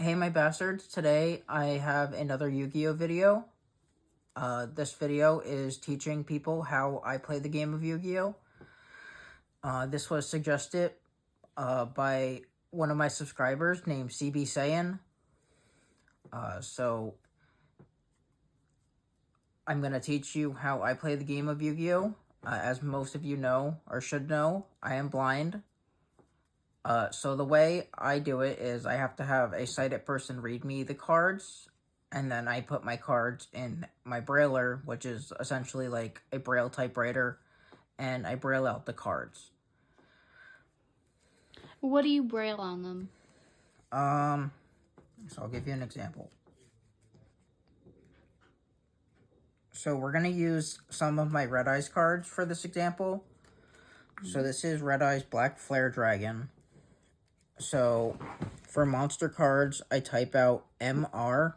Hey my bastards, today I have another Yu-Gi-Oh video. This video is teaching people how I play the game of Yu-Gi-Oh! This was suggested by one of my subscribers named CB Saiyan. So I'm going to teach you how I play the game of Yu-Gi-Oh! As most of you know, or should know, I am blind. So the way I do it is I have to have a sighted person read me the cards, and then I put my cards in my brailler, which is essentially like a braille typewriter, and I braille out the cards. What do you braille on them? So I'll give you an example. So we're going to use some of my Red Eyes cards for this example. So this is Red Eyes Black Flare Dragon. So for monster cards, I type out MR.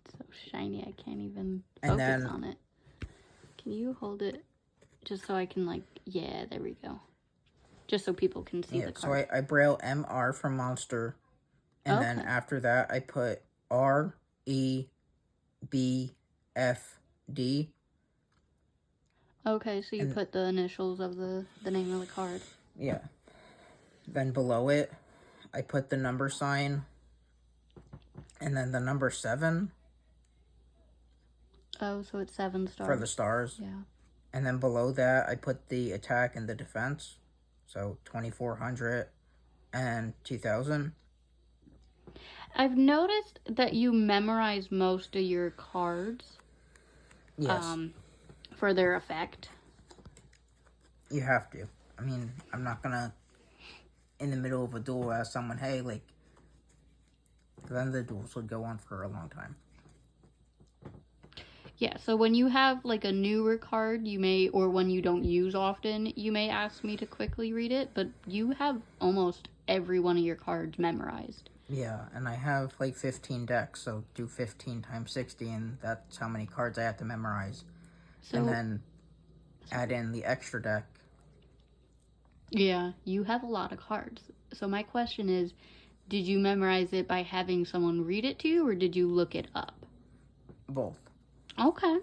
It's so shiny, I can't even And focus on it. Can you hold it just so I can, like, yeah, there we go. Just so people can see the card. So I braille MR for monster. And then after that, I put R, E, B, F, D. Okay, so you put the initials of the name of the card. Yeah. Then below it, I put the number sign. And then the number 7. Oh, so it's 7 stars. For the stars. Yeah. And then below that, I put the attack and the defense. So 2400 and 2000. I've noticed that you memorize most of your cards. Yes. For their effect. You have to. I mean, I'm not gonna, in the middle of a duel, ask someone, hey, like, then the duels would go on for a long time. Yeah, so when you have, like, a newer card, you may, or one you don't use often, you may ask me to quickly read it, but you have almost every one of your cards memorized. Yeah, and I have, like, 15 decks, so do 15 times 60, and that's how many cards I have to memorize. So, and then add in the extra deck. Yeah, you have a lot of cards. So my question is, did you memorize it by having someone read it to you, or did you look it up? Both. Okay.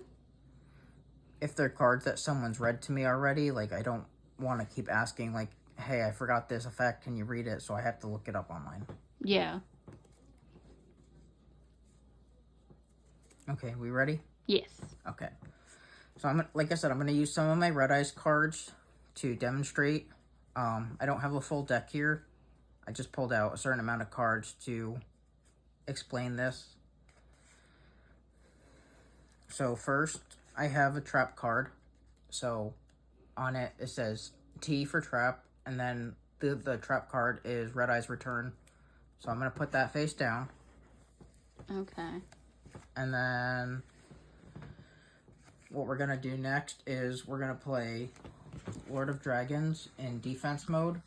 If they're cards that someone's read to me already, like, I don't want to keep asking, like, hey, I forgot this effect, can you read it? So I have to look it up online. Yeah. Okay, we ready? Yes. Okay. So like I said, I'm going to use some of my Red Eyes cards to demonstrate. I don't have a full deck here. I just pulled out a certain amount of cards to explain this. So first, I have a trap card. So on it, it says T for trap, and then the trap card is Red Eyes Return. So I'm going to put that face down. Okay. And then what we're going to do next is we're going to play Lord of Dragons in defense mode.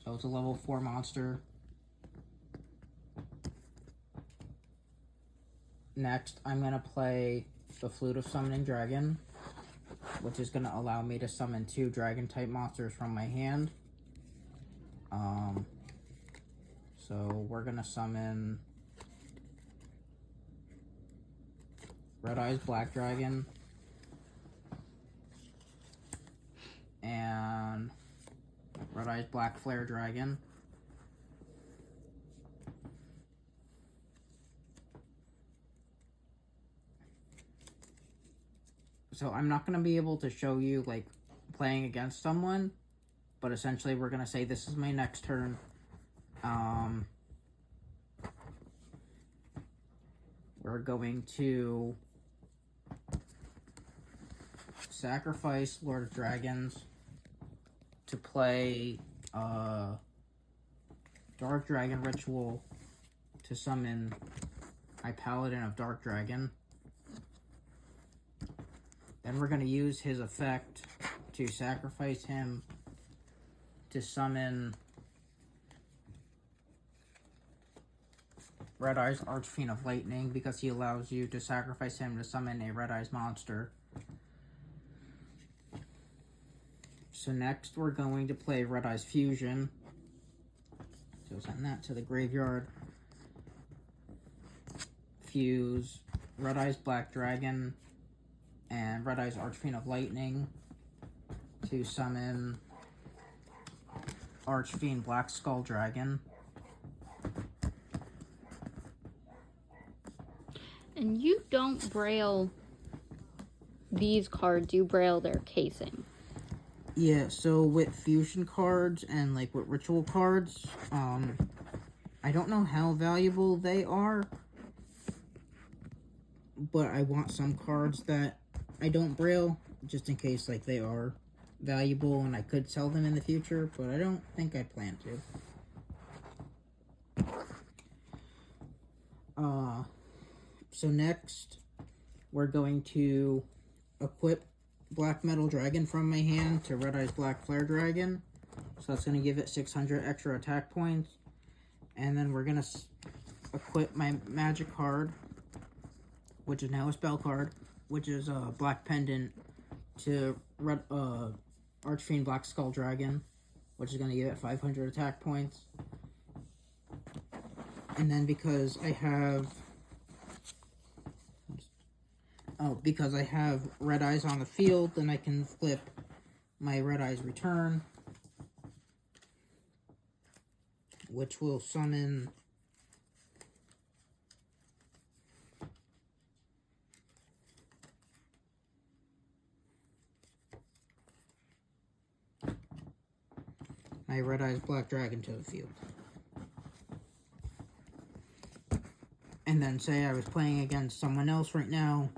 So it's a level 4 monster. Next, I'm going to play the Flute of Summoning Dragon, which is going to allow me to summon 2 dragon-type monsters from my hand. So we're going to summon Red Eyes Black Dragon and Red Eyes Black Flare Dragon. So I'm not going to be able to show you, like, playing against someone, but essentially we're going to say this is my next turn. We're going to sacrifice Lord of Dragons to play Dark Dragon Ritual to summon my Paladin of Dark Dragon. Then we're going to use his effect to sacrifice him to summon Red Eyes Archfiend of Lightning, because he allows you to sacrifice him to summon a Red Eyes monster. So next we're going to play Red Eyes Fusion. So send that to the graveyard. fuse Red Eyes Black Dragon and Red Eyes Archfiend of Lightning to summon Archfiend Black Skull Dragon. And you don't braille these cards, you braille their casing. Yeah, so with fusion cards and like with ritual cards, I don't know how valuable they are, but I want some cards that I don't braille just in case like they are valuable and I could sell them in the future, but I don't think I plan to. So next, we're going to equip Black Metal Dragon from my hand to Red Eyes Black Flare Dragon. So that's going to give it 600 extra attack points. And then we're going to equip my magic card, which is now a spell card, which is a Black Pendant to Archfiend Black Skull Dragon, which is going to give it 500 attack points. And then because I have Red Eyes on the field, then I can flip my Red Eyes Return, which will summon my Red Eyes Black Dragon to the field. And then say I was playing against someone else right now,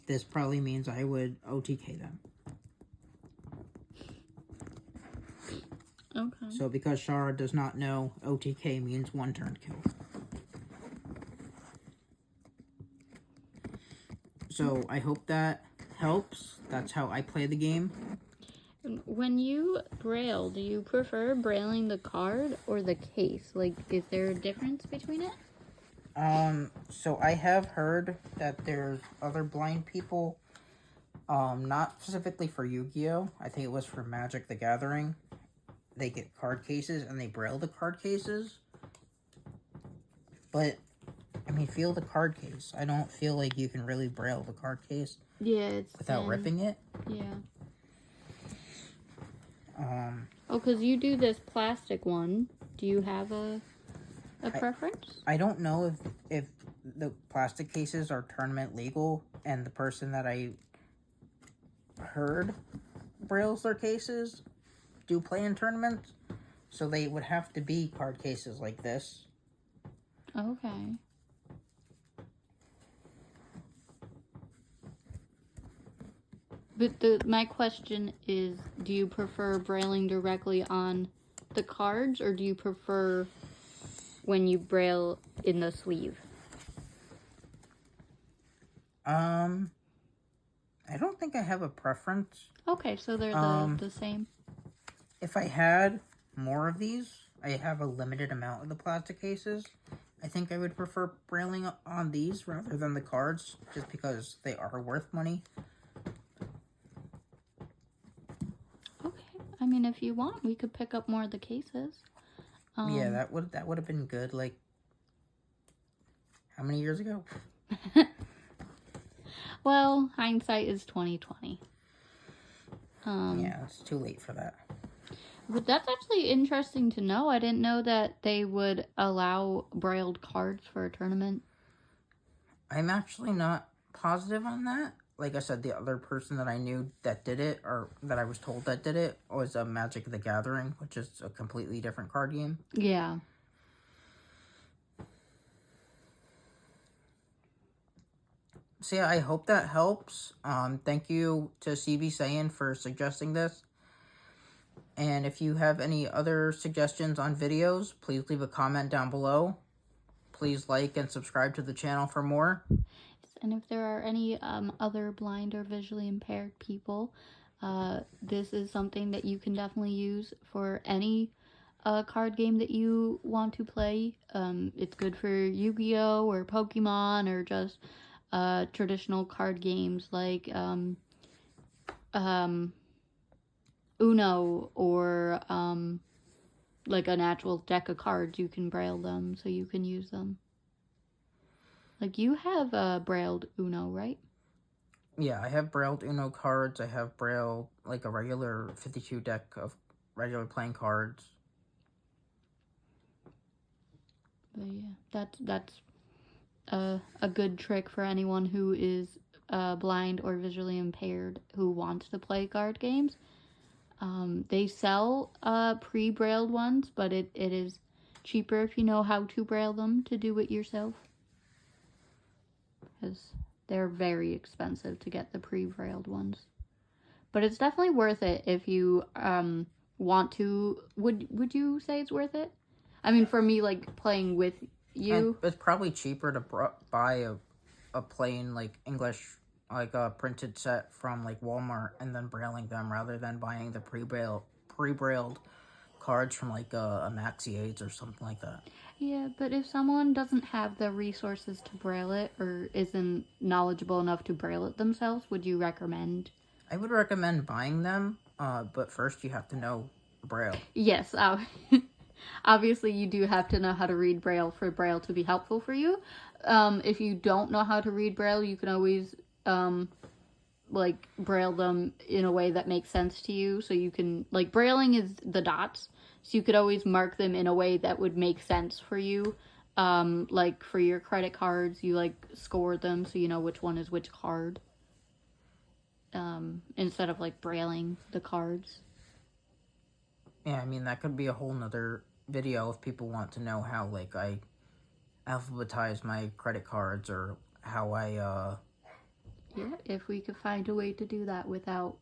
this probably means I would OTK them. Okay. So because Shara does not know, OTK means one turn kill. So I hope that helps. That's how I play the game. When you braille, do you prefer brailing the card or the case? Like, is there a difference between it? So I have heard that there's other blind people, not specifically for Yu-Gi-Oh! I think it was for Magic the Gathering. They get card cases and they braille the card cases. But, I mean, feel the card case. I don't feel like you can really braille the card case. Yeah, it's without thin. ripping it. Yeah. Oh, because you do this plastic one. Do you have a preference? I don't know if the plastic cases are tournament legal, and the person that I heard brailles their cases do play in tournaments, so they would have to be card cases like this. Okay. But my question is, do you prefer brailing directly on the cards, or do you prefer when you braille in the sleeve? I don't think I have a preference. Okay, so they're the same. If I had more of these, I have a limited amount of the plastic cases. I think I would prefer brailing on these rather than the cards, just because they are worth money. Okay, I mean, if you want, we could pick up more of the cases. Yeah, that would have been good. Like, how many years ago? Well, hindsight is 2020. Yeah, it's too late for that. But that's actually interesting to know. I didn't know that they would allow brailled cards for a tournament. I'm actually not positive on that. Like I said, the other person that I knew that did it, or that I was told that did it, was a Magic the Gathering, which is a completely different card game. Yeah. So yeah, I hope that helps. Thank you to CB Saiyan for suggesting this. And if you have any other suggestions on videos, please leave a comment down below. Please like and subscribe to the channel for more. And if there are any other blind or visually impaired people, this is something that you can definitely use for any card game that you want to play. It's good for Yu-Gi-Oh! Or Pokemon, or just traditional card games like Uno, or like an actual deck of cards. You can braille them so you can use them. Like, you have brailled Uno, right? Yeah, I have brailled Uno cards. I have braille like a regular 52 deck of regular playing cards. But yeah, that's a good trick for anyone who is blind or visually impaired who wants to play card games. They sell pre-brailled ones, but it is cheaper if you know how to braille them to do it yourself. Because they're very expensive to get the pre-brailled ones. But it's definitely worth it if you want to. Would you say it's worth it? I mean, for me, like playing with And you. it's probably cheaper to buy a plain like English like a printed set from like Walmart and then brailing them rather than buying the pre-brailed cards from like a Maxi Aids or something like that. Yeah, but if someone doesn't have the resources to braille it or isn't knowledgeable enough to braille it themselves, would you recommend? I would recommend buying them, but first you have to know Braille. Yes, obviously you do have to know how to read braille for braille to be helpful for you. If you don't know how to read braille, you can always like braille them in a way that makes sense to you. So you can like brailing is the dots, so you could always mark them in a way that would make sense for you. Like for your credit cards, you like score them so you know which one is which card. Instead of like brailing the cards. Yeah, I mean that could be a whole nother video if people want to know how like I alphabetize my credit cards or how I Yeah, if we could find a way to do that without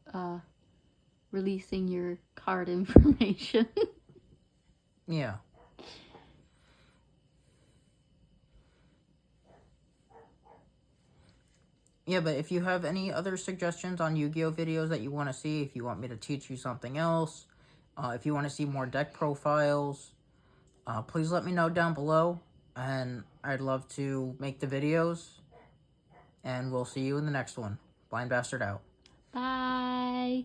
releasing your card information. yeah. Yeah, but if you have any other suggestions on Yu-Gi-Oh videos that you want to see, if you want me to teach you something else, if you want to see more deck profiles, please let me know down below, and I'd love to make the videos, and we'll see you in the next one. Blind Bastard out. Bye.